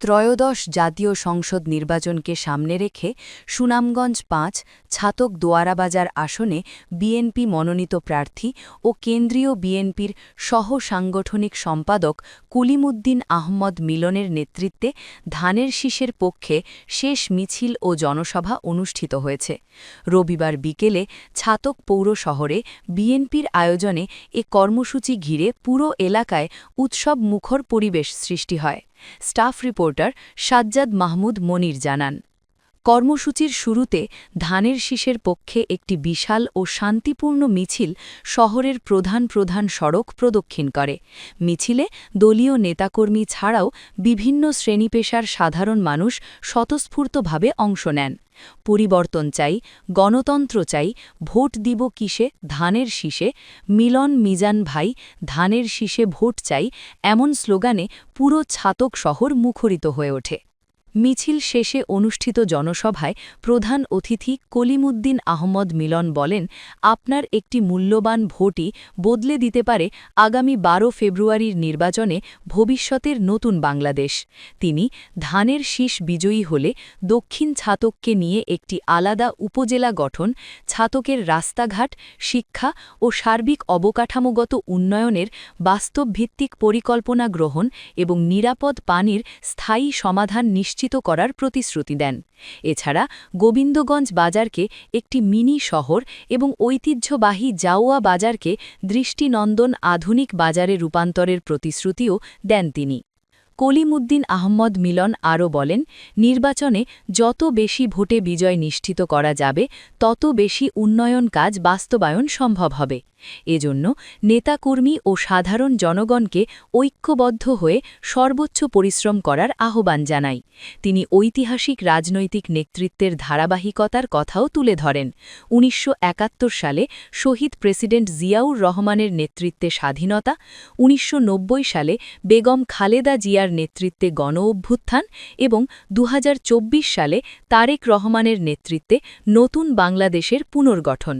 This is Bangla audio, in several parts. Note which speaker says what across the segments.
Speaker 1: ত্রয়োদশ জাতীয় সংসদ নির্বাচনকে সামনে রেখে সুনামগঞ্জ ৫ ছাতক দোয়ারাবাজার আসনে বিএনপি মনোনীত প্রার্থী ও কেন্দ্রীয় বিএনপির সহ-সাংগঠনিক সম্পাদক কুলিমুদ্দিন আহমদ মিলনের নেতৃত্বে ধানের শীষের পক্ষে শেষ মিছিল ও জনসভা অনুষ্ঠিত হয়েছে। রবিবার বিকেলে ছাতক পৌর শহরে বিএনপির আয়োজনে এ কর্মসূচি ঘিরে পুরো এলাকায় উৎসব মুখর পরিবেশ সৃষ্টি হয়। স্টাফ রিপোর্টার সাজ্জাদ মাহমুদ মনির জানান, কর্মসূচির শুরুতে ধানের শীষের পক্ষে একটি বিশাল ও শান্তিপূর্ণ মিছিল শহরের প্রধান সড়ক প্রদক্ষিণ করে। মিছিলে দলীয় নেতাকর্মী ছাড়াও বিভিন্ন শ্রেণীপেশার সাধারণ মানুষ স্বতঃস্ফূর্তভাবে অংশ নেন। পরিবর্তন চাই, গণতন্ত্র চাই, ভোট দিব কিসে, ধানের শীষে, মিলন মিজান ভাই, ধানের শীষে ভোট চাই, এমন স্লোগানে পুরো ছাতক শহর মুখরিত হয়ে ওঠে। মিছিল শেষে অনুষ্ঠিত জনসভায় প্রধান অতিথি কলিমুদ্দিন আহমদ মিলন বলেন, আপনার একটি মূল্যবান ভোটই বদলে দিতে পারে আগামী ১২ ফেব্রুয়ারির নির্বাচনে ভবিষ্যতের নতুন বাংলাদেশ। তিনি ধানের শীষ বিজয়ী হলে দক্ষিণ ছাতককে নিয়ে একটি আলাদা উপজেলা গঠন, ছাতকের রাস্তাঘাট, শিক্ষা ও সার্বিক অবকাঠামোগত উন্নয়নের বাস্তবভিত্তিক পরিকল্পনা গ্রহণ এবং নিরাপদ পানির স্থায়ী সমাধান নিশ্চিত করার প্রতিশ্রুতি দেন। এছাড়া গোবিন্দগঞ্জ বাজারকে একটি মিনি শহর এবং ঐতিহ্যবাহী জাউয়া বাজারকে দৃষ্টিনন্দন আধুনিক বাজারে রূপান্তরের প্রতিশ্রুতিও দেন তিনি। কলিমুদ্দিন আহমদ মিলন আরও বলেন, নির্বাচনে যত বেশি ভোটে বিজয় নিশ্চিত করা যাবে তত বেশি উন্নয়ন কাজ বাস্তবায়ন সম্ভব হবে। এজন্য নেতাকর্মী ও সাধারণ জনগণকে ঐক্যবদ্ধ হয়ে সর্বোচ্চ পরিশ্রম করার আহ্বান জানাই। তিনি ঐতিহাসিক রাজনৈতিক নেতৃত্বের ধারাবাহিকতার কথাও তুলে ধরেন। ১৯৭১ সালে শহীদ প্রেসিডেন্ট জিয়াউর রহমানের নেতৃত্বে স্বাধীনতা, ১৯৯০ সালে বেগম খালেদা জিয়ার নেতৃত্বে গণঅভ্যুত্থান এবং ২০২৪ সালে তারেক রহমানের নেতৃত্বে নতুন বাংলাদেশের পুনর্গঠন।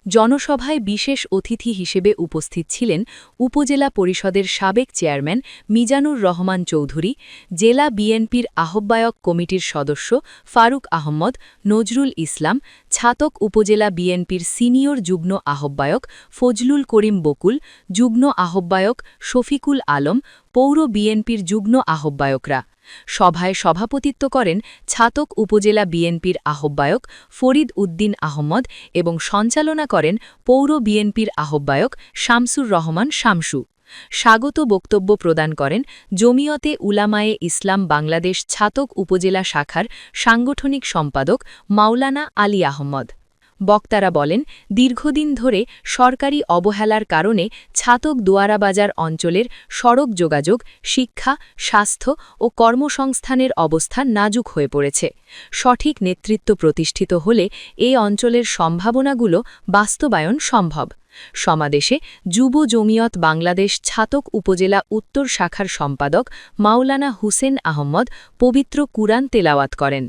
Speaker 1: জনসভায় বিশেষ অতিথি হিসেবে উপস্থিত ছিলেন উপজেলা পরিষদের সাবেক চেয়ারম্যান মিজানুর রহমান চৌধুরী, জেলা বিএনপির আহ্বায়ক কমিটির সদস্য ফারুক আহমদ, নজরুল ইসলাম, ছাতক উপজেলা বিএনপির সিনিয়র যুগ্ম আহ্বায়ক ফজলুল করিম বকুল, যুগ্ম আহ্বায়ক শফিকুল আলম, পৌর বিএনপির যুগ্ম আহ্বায়করা। সভায় সভাপতিত্ব করেন ছাতক উপজেলা বিএনপির আহ্বায়ক ফরিদ উদ্দিন আহমদ এবং সঞ্চালনা করেন পৌর বিএনপির আহ্বায়ক শামসুর রহমান শামসু। স্বাগত বক্তব্য প্রদান করেন জমিয়তে উলামায়ে ইসলাম বাংলাদেশ ছাতক উপজেলা শাখার সাংগঠনিক সম্পাদক মাওলানা আলী আহমদ। বক্তারা বলেন, দীর্ঘদিন ধরে সরকারি অবহেলার কারণে ছাতক দোয়ারাবাজার অঞ্চলের সড়ক যোগাযোগ, শিক্ষা, স্বাস্থ্য ও কর্মসংস্থানের অবস্থা নাজুক হয়ে পড়েছে। সঠিক নেতৃত্ব প্রতিষ্ঠিত হলে এই অঞ্চলের সম্ভাবনাগুলো বাস্তবায়ন সম্ভব। সমাবেশে যুব জমিয়ত বাংলাদেশ ছাতক উপজেলা উত্তর শাখার সম্পাদক মাওলানা হুসেন আহমদ পবিত্র কুরআন তেলাওয়াত করেন।